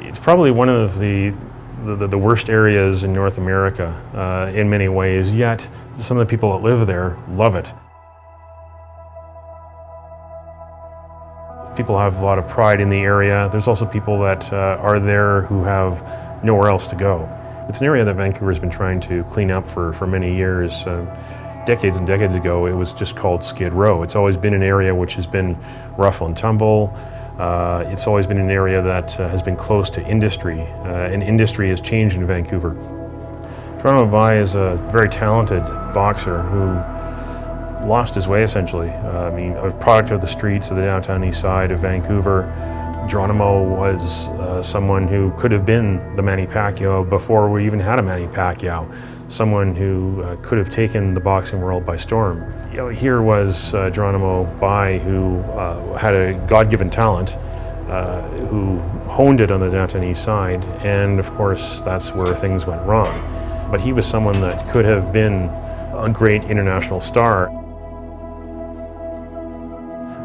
It's probably one of the worst areas in North America in many ways, yet some of the people that live there love it. People have a lot of pride in the area. There's also people that are there who have nowhere else to go. It's an area that Vancouver's been trying to clean up for many years. Decades and decades ago, it was just called Skid Row. It's always been an area which has been rough and tumble. It's always been an area that has been close to industry, and industry has changed in Vancouver. Geronimo Bie is a very talented boxer who lost his way essentially. I mean, a product of the streets of the downtown east side of Vancouver. Geronimo was someone who could have been the Manny Pacquiao before we even had a Manny Pacquiao. Someone who could have taken the boxing world by storm. You know, here was Geronimo Bie, who had a God-given talent, who honed it on the downtown east side, and of course that's where things went wrong. But he was someone that could have been a great international star.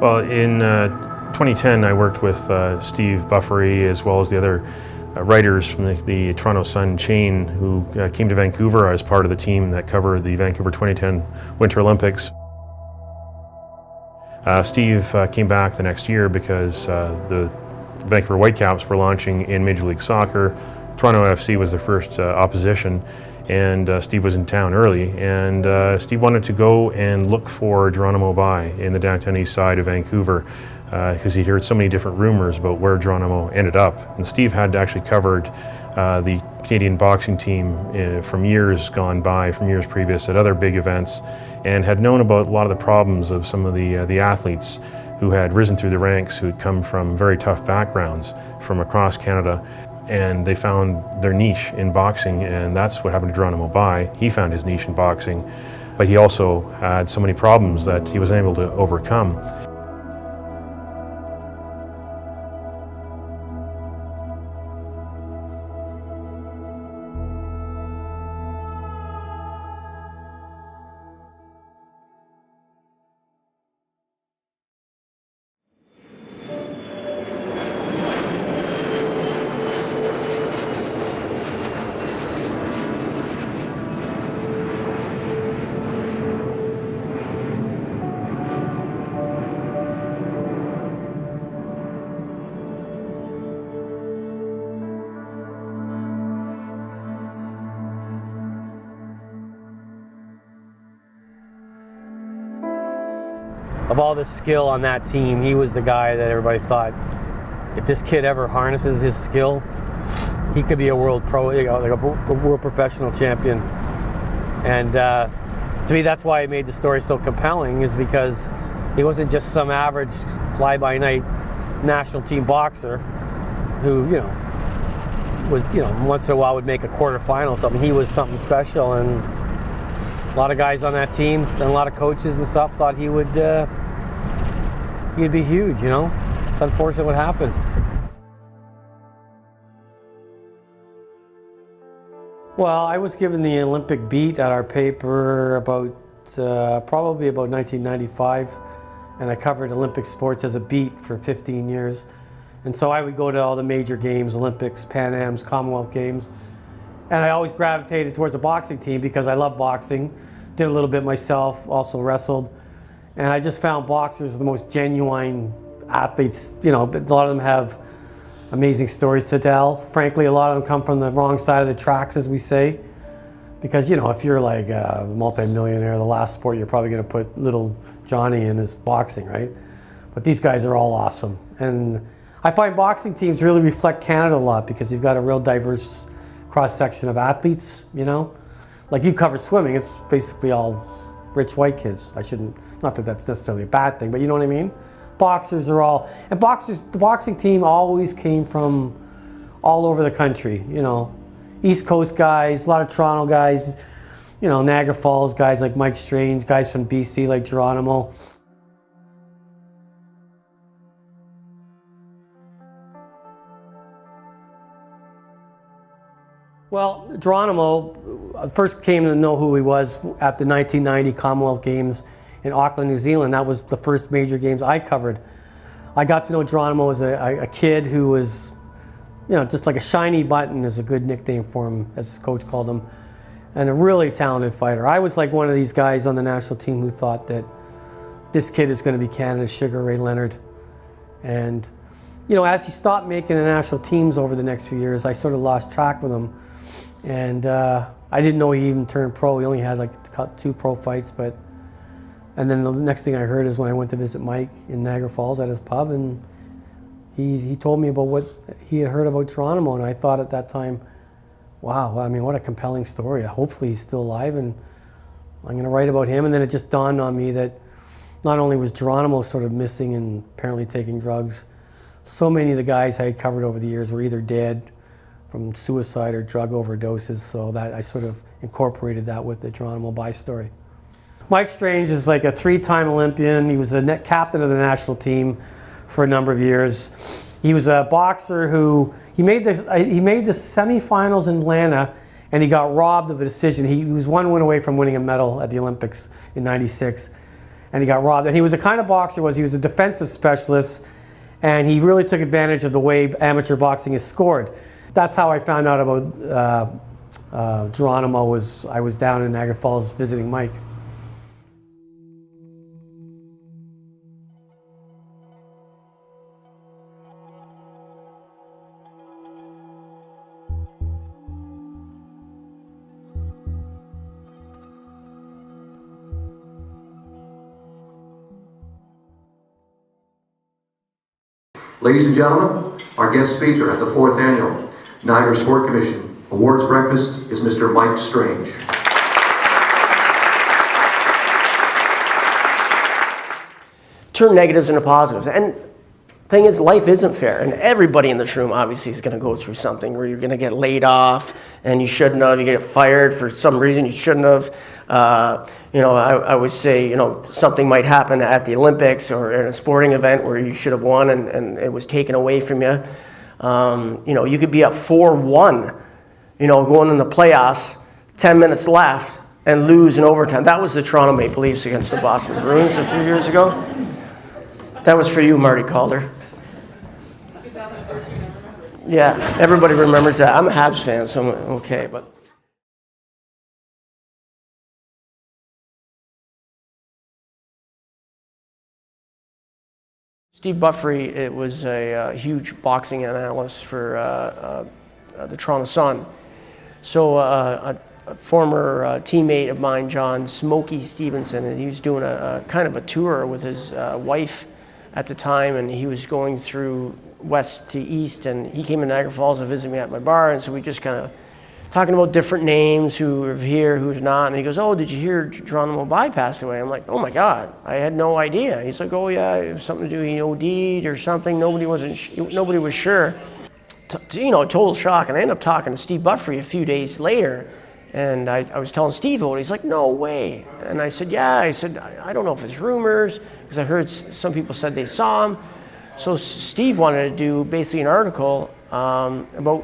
Well, in 2010 I worked with Steve Buffery as well as the other writers from the Toronto Sun chain who came to Vancouver as part of the team that covered the Vancouver 2010 Winter Olympics. Steve came back the next year because the Vancouver Whitecaps were launching in Major League Soccer. Toronto FC was their first opposition, and Steve was in town early, and Steve wanted to go and look for Geronimo Bie in the downtown east side of Vancouver because he'd heard so many different rumors about where Geronimo ended up. And Steve had actually covered the Canadian boxing team from years gone by, from years previous at other big events, and had known about a lot of the problems of some of the athletes who had risen through the ranks, who had come from very tough backgrounds from across Canada, and they found their niche in boxing, and that's what happened to Geronimo Bie. He found his niche in boxing, but he also had so many problems that he was unable to overcome. Of all the skill on that team, he was the guy that everybody thought, if this kid ever harnesses his skill, he could be a world pro, like a world professional champion. And to me, that's why it made the story so compelling, is because he wasn't just some average fly-by-night national team boxer who, would, once in a while would make a quarterfinal or something. He was something special, and a lot of guys on that team and a lot of coaches and stuff thought he'd be huge, It's unfortunate what happened. Well, I was given the Olympic beat at our paper about probably about 1995, and I covered Olympic sports as a beat for 15 years. And so I would go to all the major games, Olympics, Pan Ams, Commonwealth Games, and I always gravitated towards the boxing team because I love boxing. Did a little bit myself, also wrestled. And I just found boxers the most genuine athletes. You know, a lot of them have amazing stories to tell. Frankly, a lot of them come from the wrong side of the tracks, as we say. Because, you know, if you're like a multi-millionaire, the last sport you're probably going to put little Johnny in is boxing, right? But these guys are all awesome. And I find boxing teams really reflect Canada a lot because you've got a real diverse cross-section of athletes, you know? Like you cover swimming, it's basically all rich white kids. Not that that's necessarily a bad thing, but you know what I mean? Boxers are all, and the boxing team always came from all over the country, you know. East Coast guys, a lot of Toronto guys, you know, Niagara Falls guys like Mike Strange, guys from BC like Geronimo. Well, Geronimo first came to know who he was at the 1990 Commonwealth Games in Auckland, New Zealand. That was the first major games I covered. I got to know Geronimo as a kid who was, you know, just like a shiny button is a good nickname for him, as his coach called him, and a really talented fighter. I was like one of these guys on the national team who thought that this kid is going to be Canada's Sugar Ray Leonard. And, you know, as he stopped making the national teams over the next few years, I sort of lost track with him. And I didn't know he even turned pro. He only had like 2 pro fights, and then the next thing I heard is when I went to visit Mike in Niagara Falls at his pub, and he told me about what he had heard about Geronimo, and I thought at that time, wow, I mean, what a compelling story. Hopefully he's still alive, and I'm going to write about him. And then it just dawned on me that not only was Geronimo sort of missing and apparently taking drugs, so many of the guys I had covered over the years were either dead from suicide or drug overdoses, so that I sort of incorporated that with the Geronimo Bie story. Mike Strange is like a 3-time Olympian. He was the net captain of the national team for a number of years. He was a boxer who, he made the semifinals in Atlanta, and he got robbed of a decision. He was 1 win away from winning a medal at the Olympics in '96, and he got robbed. And he was the kind of boxer he was a defensive specialist, and he really took advantage of the way amateur boxing is scored. That's how I found out about Geronimo. I was down in Niagara Falls visiting Mike. Ladies and gentlemen, our guest speaker at the 4th Annual Niagara Sport Commission Awards Breakfast is Mr. Mike Strange. Turn negatives into positives. And thing is, life isn't fair. And everybody in this room obviously is going to go through something where you're going to get laid off and you shouldn't have. You get fired for some reason you shouldn't have. You know, I would say, you know, something might happen at the Olympics or in a sporting event where you should have won and it was taken away from you. You know, you could be up 4-1, you know, going in the playoffs, 10 minutes left, and lose in overtime. That was the Toronto Maple Leafs against the Boston Bruins a few years ago. That was for you, Marty Calder. Yeah, everybody remembers that. I'm a Habs fan, so I'm okay, but. Steve Buffery, it was a huge boxing analyst for the Toronto Sun. So a former teammate of mine, John Smokey Stevenson, and he was doing a kind of a tour with his wife at the time, and he was going through west to east, and he came to Niagara Falls to visit me at my bar, and so we just kind of talking about different names, who are here, who's not, and he goes, "Oh, did you hear Geronimo Bie passed away?" I'm like, "Oh my God, I had no idea." He's like, "Oh yeah, it was something to do, he OD'd or something." Nobody was sure. You know, total shock, and I ended up talking to Steve Buffery a few days later, and I was telling Steve about it. He's like, "No way," and I said, "Yeah." I said, "I don't know if it's rumors, because I heard some people said they saw him." So Steve wanted to do basically an article about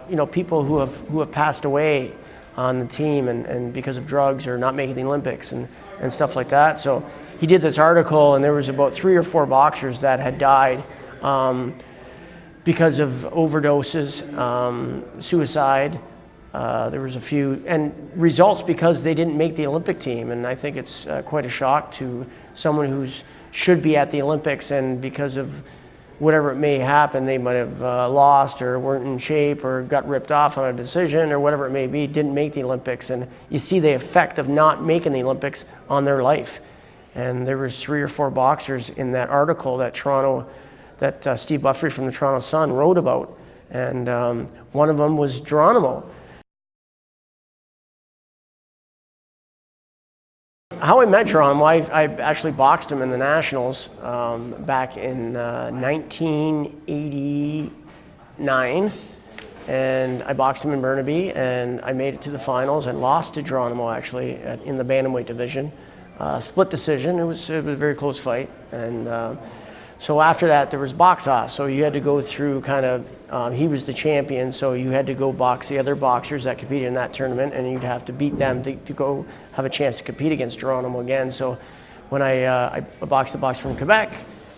you know, people who have passed away on the team and because of drugs or not making the Olympics and stuff like that. So he did this article, and there was about 3 or 4 boxers that had died because of overdoses, suicide. There was a few, and results because they didn't make the Olympic team. And I think it's quite a shock to someone who should be at the Olympics, and because of whatever it may happen, they might have lost or weren't in shape or got ripped off on a decision or whatever it may be, didn't make the Olympics. And you see the effect of not making the Olympics on their life. And there was 3 or 4 boxers in that article that Steve Buffery from the Toronto Sun wrote about. And one of them was Geronimo. How I met Geronimo, I actually boxed him in the Nationals back in 1989, and I boxed him in Burnaby, and I made it to the finals and lost to Geronimo actually in the bantamweight division. Split decision. It was a very close fight, and so after that there was box off. So you had to go through kind of. He was the champion, so you had to go box the other boxers that competed in that tournament, and you'd have to beat them to go have a chance to compete against Geronimo again. So when I boxed the boxer from Quebec,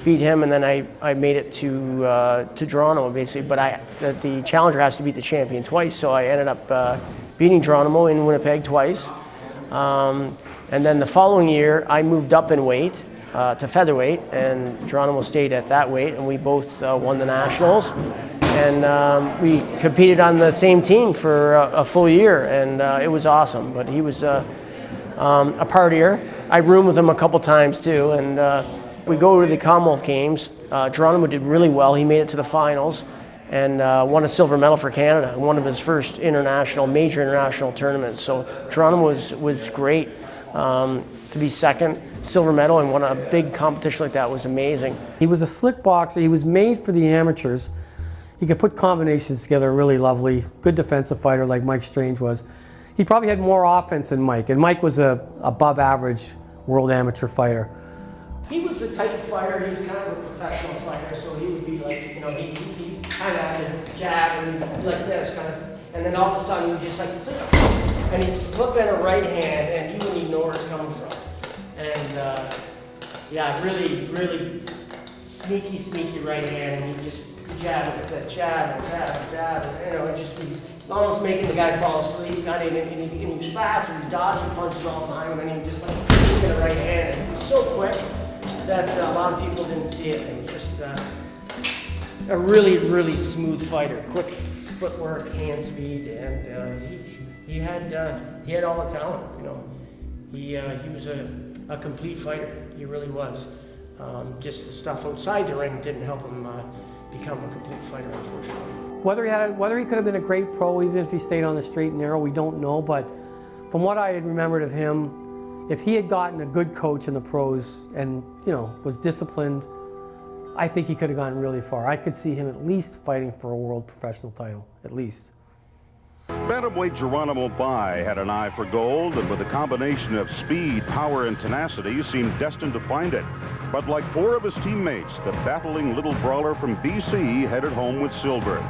beat him, and then I made it to Geronimo basically. But the challenger has to beat the champion twice, so I ended up beating Geronimo in Winnipeg twice. And then the following year, I moved up in weight to featherweight, and Geronimo stayed at that weight, and we both won the Nationals. And we competed on the same team for a full year, and it was awesome. But he was a partier. I roomed with him a couple times too, and we go to the Commonwealth Games. Geronimo did really well. He made it to the finals and won a silver medal for Canada in one of his first major international tournaments. So Geronimo was great. To be second, silver medal, and won a big competition like that was amazing. He was a slick boxer. He was made for the amateurs. He could put combinations together really lovely. Good defensive fighter like Mike Strange was. He probably had more offense than Mike, and Mike was a above average world amateur fighter. He was the type of fighter, he was kind of a professional fighter, so he would be like, he kind of had to jab and be like this kind of, and then all of a sudden he would just like, and he'd slip in a right hand and you wouldn't even know where it's coming from. And yeah, really, really sneaky right hand, and he'd just jab with that jab, and just be almost making the guy fall asleep. And he was fast, he was dodging punches all the time, and then he would just like in a right hand, and it was so quick that a lot of people didn't see it. And just a really, really smooth fighter, quick footwork, hand speed, and he had all the talent. He was a complete fighter. He really was. Just the stuff outside the ring didn't help him become a complete fighter, unfortunately. Whether he could have been a great pro, even if he stayed on the straight and narrow, we don't know. But from what I had remembered of him, if he had gotten a good coach in the pros and was disciplined, I think he could have gone really far. I could see him at least fighting for a world professional title, at least. Bantamweight Geronimo Bie had an eye for gold, and with a combination of speed, power, and tenacity, seemed destined to find it. But like 4 of his teammates, the battling little brawler from BC headed home with silver.